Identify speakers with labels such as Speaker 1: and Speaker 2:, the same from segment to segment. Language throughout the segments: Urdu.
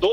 Speaker 1: 2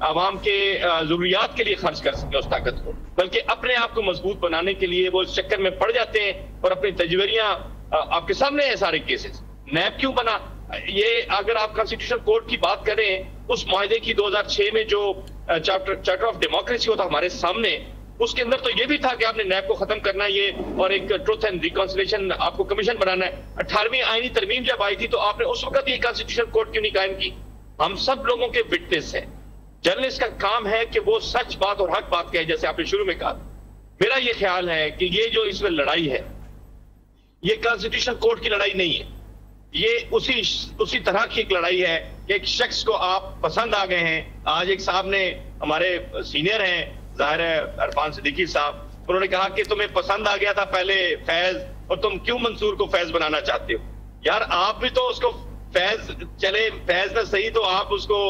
Speaker 1: عوام کے ضروریات کے لیے خرچ کر سکیں اس طاقت کو، بلکہ اپنے آپ کو مضبوط بنانے کے لیے وہ اس چکر میں پڑ جاتے ہیں اور اپنی تجویریاں آپ کے سامنے ہیں سارے کیسز. نیب کیوں بنا؟ یہ اگر آپ کانسٹیٹیوشن کورٹ کی بات کریں، اس معاہدے کی 2006 میں جو چارٹر آف ڈیموکریسی ہوتا ہمارے سامنے، اس کے اندر تو یہ بھی تھا کہ آپ نے نیب کو ختم کرنا ہے یہ، اور ایک ٹروتھ اینڈ ریکنسیلیشن آپ کو کمیشن بنانا ہے. 18ویں آئینی ترمیم جب آئی تھی تو آپ نے اس وقت یہ کانسٹیٹیوشن کورٹ کیوں نہیں قائم کی؟ ہم سب لوگوں کے وٹنس ہیں. جرنلسٹ کا کام ہے کہ وہ سچ بات اور حق بات کہے، جیسے آپ نے شروع میں کہا. میرا یہ خیال ہے کہ یہ جو اس میں لڑائی ہے، یہ کانسٹیٹیوشن کورٹ کی لڑائی نہیں ہے، یہ اسی طرح کی ایک لڑائی ہے کہ ایک شخص کو آپ پسند آ گئے ہیں. آج ایک صاحب نے، ہمارے سینئر ہیں ظاہر ہے عرفان صدیقی صاحب، انہوں نے کہا کہ تمہیں پسند آ گیا تھا پہلے فیض، اور تم کیوں منصور کو فیض بنانا چاہتے ہو؟ یار آپ بھی تو اس کو فیض، چلے فیض نہ صحیح تو آپ اس کو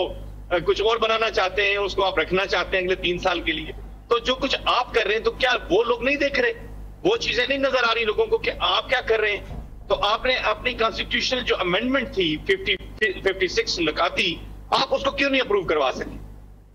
Speaker 1: کچھ اور بنانا چاہتے ہیں، اس کو آپ رکھنا چاہتے ہیں اگلے 3 سال کے لیے. تو جو کچھ آپ کر رہے ہیں تو کیا وہ لوگ نہیں دیکھ رہے؟ وہ چیزیں نہیں نظر آ رہی لوگوں کو کہ آپ کیا کر رہے ہیں؟ تو آپ نے اپنی کانسٹیٹیوشنل جو امینڈمنٹ تھی 56 نکاتی، آپ اس کو کیوں نہیں اپروو کروا سکے؟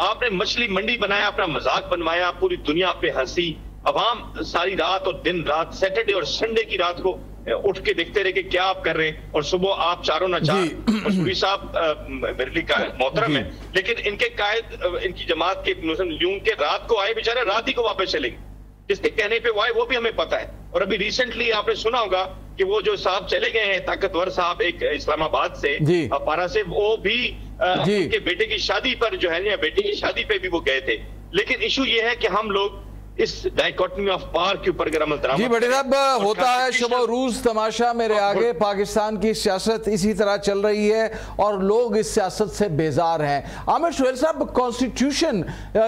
Speaker 1: آپ نے مچھلی منڈی بنایا، اپنا مذاق بنوایا، پوری دنیا پہ ہنسی، عوام ساری رات اور دن رات، سیٹرڈے اور سنڈے کی رات کو اٹھ کے دیکھتے رہے کہ کیا آپ کر رہے ہیں، اور صبح آپ چاروں نہ چار. مسعودی صاحب میرے لیے محترم ہے، لیکن ان کے قائد، ان کی جماعت کے یوں کے رات کو آئے بیچارے، رات ہی کو واپس چلے گئے. جس کے کہنے پہ وہ آئے وہ بھی ہمیں پتا ہے. اور ابھی ریسنٹلی آپ نے سنا ہوگا کہ وہ جو صاحب چلے گئے ہیں طاقتور صاحب ایک اسلام آباد سے، پارا سے، وہ بھی ان کے بیٹے کی شادی پر جو ہے یا بیٹے کی شادی پہ بھی وہ گئے تھے. لیکن ایشو یہ ہے کہ ہم لوگ اس ڈائیکوٹمی آف پاور کے اوپر اگر عمل درآمد.
Speaker 2: جی بڑے صاحب، ہوتا ہے شب و روز تماشا میرے آگے، پاکستان کی سیاست اسی طرح چل رہی ہے اور لوگ اس سیاست سے بیزار ہیں. عامر سہیل صاحب، کانسٹیٹیوشن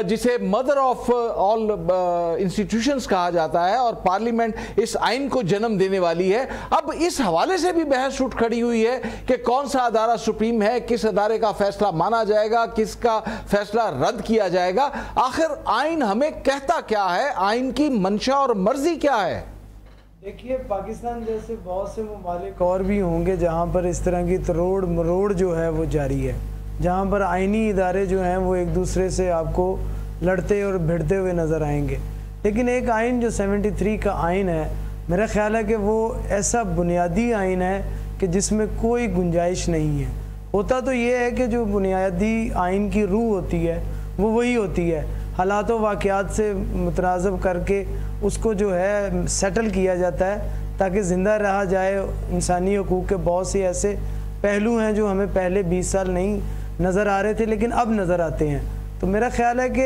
Speaker 2: جسے مدر آف آل انسٹیٹیوشنز کہا جاتا ہے اور پارلیمنٹ اس آئین کو جنم دینے والی ہے، اب اس حوالے سے بھی بحث اٹھ کھڑی ہوئی ہے کہ کون سا ادارہ سپریم ہے، کس ادارے کا فیصلہ مانا جائے گا، کس کا فیصلہ رد کیا جائے گا. آخر آئین ہمیں کہتا کیا ہے؟ آئین کی منشا اور مرضی کیا ہے؟
Speaker 3: دیکھیے، پاکستان جیسے بہت سے ممالک اور بھی ہوں گے جہاں پر اس طرح کی تروڑ مروڑ جو ہے وہ جاری ہے، جہاں پر آئینی ادارے جو ہیں وہ ایک دوسرے سے آپ کو لڑتے اور بھڑتے ہوئے نظر آئیں گے. لیکن ایک آئین جو 73 کا آئین ہے، میرا خیال ہے کہ وہ ایسا بنیادی آئین ہے کہ جس میں کوئی گنجائش نہیں ہے. ہوتا تو یہ ہے کہ جو بنیادی آئین کی روح ہوتی ہے وہ وہی ہوتی ہے، حالات و واقعات سے متناسب کر کے اس کو جو ہے سیٹل کیا جاتا ہے تاکہ زندہ رہا جائے. انسانی حقوق کے بہت سے ایسے پہلو ہیں جو ہمیں پہلے 20 سال نہیں نظر آ رہے تھے لیکن اب نظر آتے ہیں. تو میرا خیال ہے کہ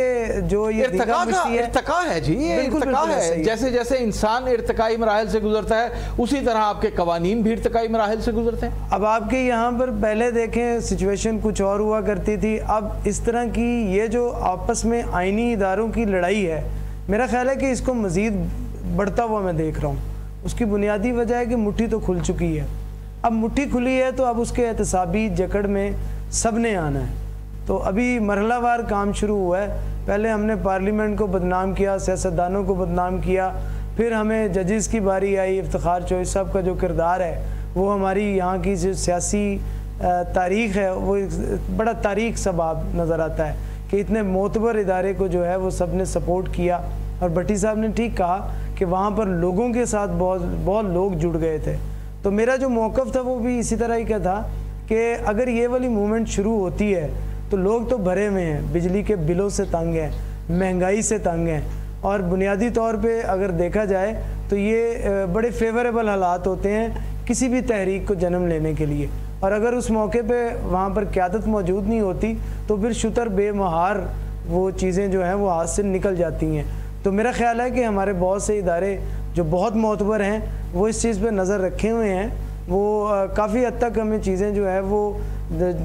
Speaker 3: جو یہ
Speaker 2: ارتقا ہے جی، یہ ارتقا ہے. جیسے جیسے انسان ارتقائی مراحل سے گزرتا ہے اسی طرح آپ کے قوانین بھی ارتقائی مراحل سے گزرتے ہیں.
Speaker 3: اب آپ کے یہاں پر پہلے دیکھیں سچویشن کچھ اور ہوا کرتی تھی، اب اس طرح کی یہ جو آپس میں آئینی اداروں کی لڑائی ہے، میرا خیال ہے کہ اس کو مزید بڑھتا ہوا میں دیکھ رہا ہوں. اس کی بنیادی وجہ ہے کہ مٹھی تو کھل چکی ہے. اب مٹھی کھلی ہے تو اب اس کے احتسابی جکڑ میں سب نے آنا ہے. تو ابھی مرحلہ وار کام شروع ہوا ہے. پہلے ہم نے پارلیمنٹ کو بدنام کیا، سیاستدانوں کو بدنام کیا، پھر ہمیں ججز کی باری آئی. افتخار چوہدری صاحب کا جو کردار ہے وہ ہماری یہاں کی جو سیاسی تاریخ ہے وہ بڑا تاریخ سا باب نظر آتا ہے کہ اتنے معتبر ادارے کو جو ہے وہ سب نے سپورٹ کیا. اور بھٹی صاحب نے ٹھیک کہا کہ وہاں پر لوگوں کے ساتھ بہت لوگ جڑ گئے تھے. تو میرا جو موقف تھا وہ بھی اسی طرح ہی کا تھا کہ اگر یہ والی موومنٹ شروع ہوتی ہے تو لوگ تو بھرے ہوئے ہیں، بجلی کے بلوں سے تنگ ہیں، مہنگائی سے تنگ ہیں، اور بنیادی طور پہ اگر دیکھا جائے تو یہ بڑے فیوریبل حالات ہوتے ہیں کسی بھی تحریک کو جنم لینے کے لیے. اور اگر اس موقع پہ وہاں پر قیادت موجود نہیں ہوتی تو پھر شتر بے مہار وہ چیزیں جو ہیں وہ ہاتھ سے نکل جاتی ہیں. تو میرا خیال ہے کہ ہمارے بہت سے ادارے جو بہت معتبر ہیں وہ اس چیز پہ نظر رکھے ہوئے ہیں. وہ کافی حد تک ہمیں چیزیں جو ہے وہ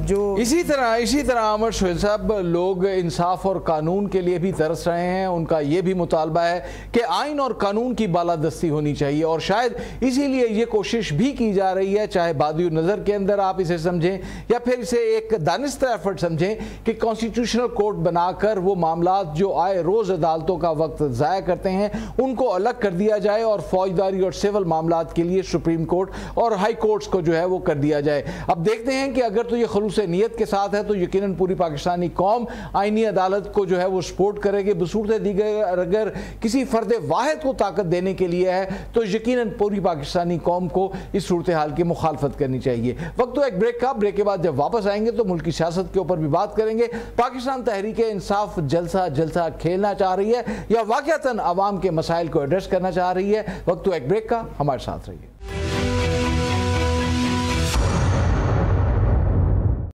Speaker 3: جو
Speaker 2: اسی طرح عامر سہیل صاحب، لوگ انصاف اور قانون کے لیے بھی ترس رہے ہیں. ان کا یہ بھی مطالبہ ہے کہ آئین اور قانون کی بالادستی ہونی چاہیے، اور شاید اسی لیے یہ کوشش بھی کی جا رہی ہے، چاہے بادی نظر کے اندر آپ اسے سمجھیں یا پھر اسے ایک دانستہ ایفرٹ سمجھیں، کہ کانسٹیٹیوشنل کورٹ بنا کر وہ معاملات جو آئے روز عدالتوں کا وقت ضائع کرتے ہیں ان کو الگ کر دیا جائے اور فوجداری اور سول معاملات کے لیے سپریم کورٹ اور ہائی کورٹس کو جو ہے وہ کر دیا جائے. اب دیکھتے ہیں کہ اگر تو تو یہ خلوص نیت کے ساتھ ہے تو یقیناً پوری پاکستانی قوم آئینی عدالت کو جو ہے وہ سپورٹ کرے گی. بصورت دیگر اگر کسی فرد واحد کو طاقت دینے کے لیے ہے تو یقیناً پوری پاکستانی قوم کو اس صورتحال کی مخالفت کرنی چاہیے. وقت تو ایک بریک کا. بریک کے بعد جب واپس آئیں گے تو ملکی سیاست کے اوپر بھی بات کریں گے. پاکستان تحریک انصاف جلسہ کھیلنا چاہ رہی ہے یا واقعتاً عوام کے مسائل کو ایڈریس کرنا چاہ رہی ہے؟ وقت تو ایک بریک کا. ہمارے ساتھ رہیے.